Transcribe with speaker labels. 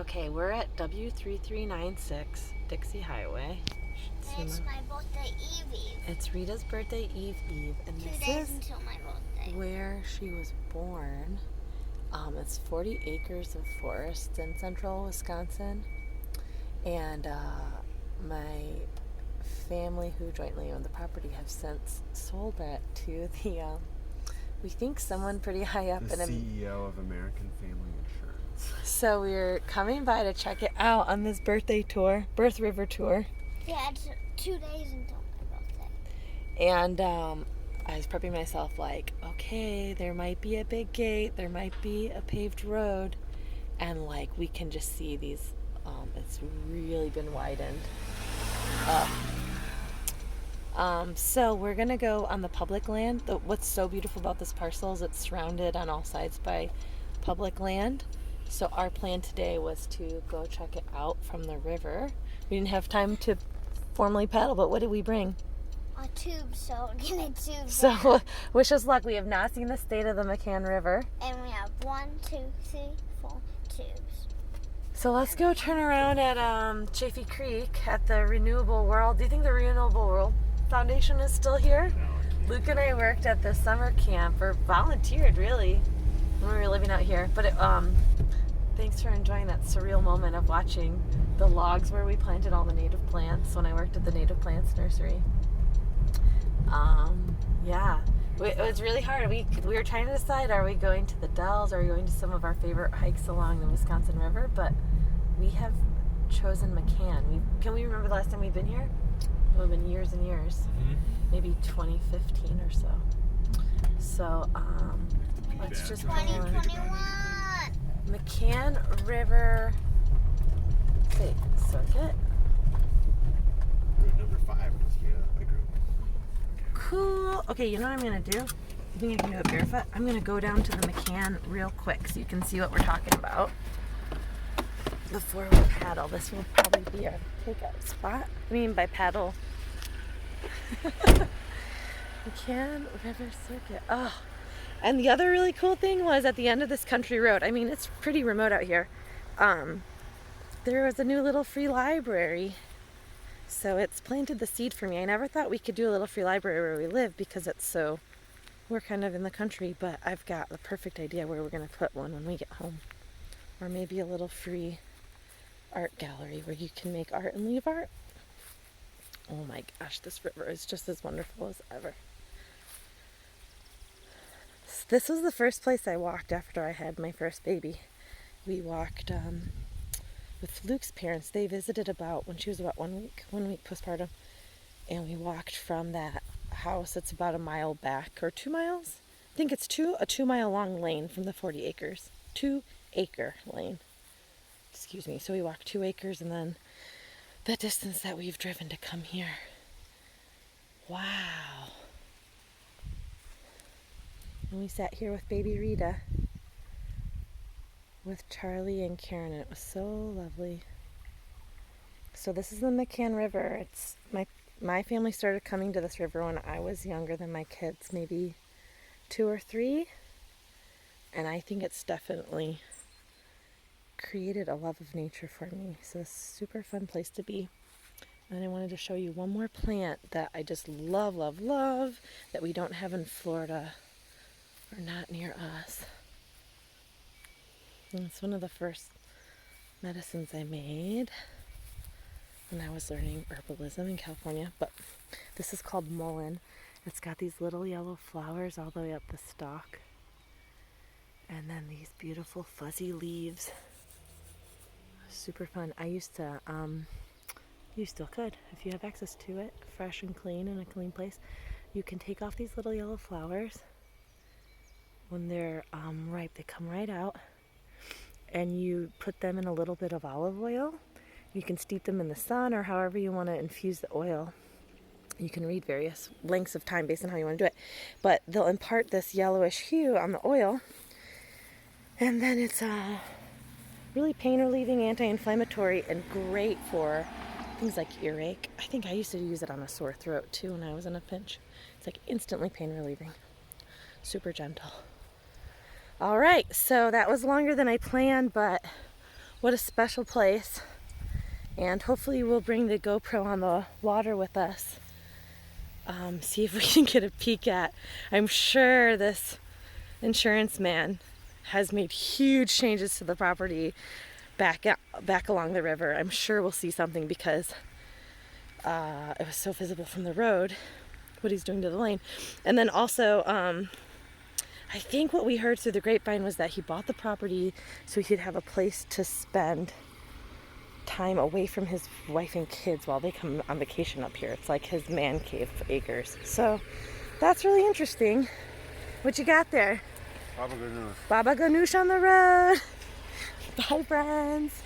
Speaker 1: Okay, we're at W3396 Dixie Highway.
Speaker 2: It's my birthday eve.
Speaker 1: It's Rita's birthday eve, and
Speaker 2: 2
Speaker 1: this
Speaker 2: days
Speaker 1: is
Speaker 2: until my birthday.
Speaker 1: where she was born. It's 40 acres of forest in central Wisconsin, and my family, who jointly owned the property, have since sold it to the we think someone pretty high up
Speaker 3: The
Speaker 1: in
Speaker 3: CEO of American Family Insurance.
Speaker 1: So we're coming by to check it out on this birthday tour, Birth River tour.
Speaker 2: Yeah, it's 2 days until my birthday.
Speaker 1: And I was prepping myself like, okay, there might be a big gate, there might be a paved road, and like we can just see these, it's really been widened up. So we're gonna go on the public land. What's so beautiful about this parcel is it's surrounded on all sides by public land. So our plan today was to go check it out from the river. We didn't have time to formally paddle, but what did we bring?
Speaker 2: A tube, so we're gonna tube.
Speaker 1: So wish us luck. We have not seen the state of the Mecan River.
Speaker 2: And we have 1, 2, 3, 4 tubes.
Speaker 1: So let's go turn around at Chaffee Creek at the Renewable World. Do you think the Renewable World Foundation is still here? Luke and I worked at the summer camp, or volunteered really, when we were living out here. But thanks for enjoying that surreal moment of watching the logs where we planted all the native plants when I worked at the native plants nursery. Yeah, it was really hard. We were trying to decide, are we going to the Dells, are we going to some of our favorite hikes along the Wisconsin River, but we have chosen Mecan. Can we remember the last time we've been here? It would have been years and years. Maybe 2015 or so. So, let's just go on.
Speaker 2: 2021.
Speaker 1: Mecan River Circuit.
Speaker 3: Route number 5 must be a group.
Speaker 1: Cool. Okay, you know what I'm going to do? I think I can do it barefoot. I'm going to go down to the Mecan real quick so you can see what we're talking about before we paddle. This will probably be our takeout spot. I mean, by paddle. Mecan River Circuit. Oh, and the other really cool thing was at the end of this country road, I mean, it's pretty remote out here, there was a new little free library. So it's planted the seed for me. I never thought we could do a little free library where we live because we're kind of in the country, but I've got the perfect idea where we're going to put one when we get home. Or maybe a little free art gallery where you can make art and leave art. Oh my gosh, this river is just as wonderful as ever. This was the first place I walked after I had my first baby. We walked with Luke's parents. They visited when she was about 1 week postpartum, and we walked from that house. It's about a mile back, or 2 miles. I think it's a 2 mile long lane from the 40 acres. 2 acre lane. Excuse me. So we walked 2 acres, and then the distance that we've driven to come here. Wow. And we sat here with baby Rita, with Charlie and Karen, and it was so lovely. So this is the Mecan River. It's my family started coming to this river when I was younger than my kids, maybe 2 or 3, and I think it's definitely created a love of nature for me. So it's a super fun place to be. And I wanted to show you one more plant that I just love, love, love, that we don't have in Florida, or not near us. And it's one of the first medicines I made when I was learning herbalism in California. But this is called mullein. It's got these little yellow flowers all the way up the stalk. And then these beautiful fuzzy leaves. Super fun. I used to, you still could, if you have access to it, fresh and clean in a clean place. You can take off these little yellow flowers. When they're ripe, they come right out. And you put them in a little bit of olive oil. You can steep them in the sun, or however you want to infuse the oil. You can read various lengths of time based on how you want to do it. But they'll impart this yellowish hue on the oil. And then it's really pain-relieving, anti-inflammatory, and great for things like earache. I think I used to use it on a sore throat too when I was in a pinch. It's like instantly pain-relieving. Super gentle. All right, so that was longer than I planned, but what a special place. And hopefully we'll bring the GoPro on the water with us. See if we can get a peek at. I'm sure this insurance man has made huge changes to the property back along the river. I'm sure we'll see something because it was so visible from the road what he's doing to the lane. And then also, I think what we heard through the grapevine was that he bought the property so he could have a place to spend time away from his wife and kids while they come on vacation up here. It's like his man cave acres. So that's really interesting. What you got there?
Speaker 3: Baba Ganoush.
Speaker 1: Baba Ganoush on the road. Bye, friends.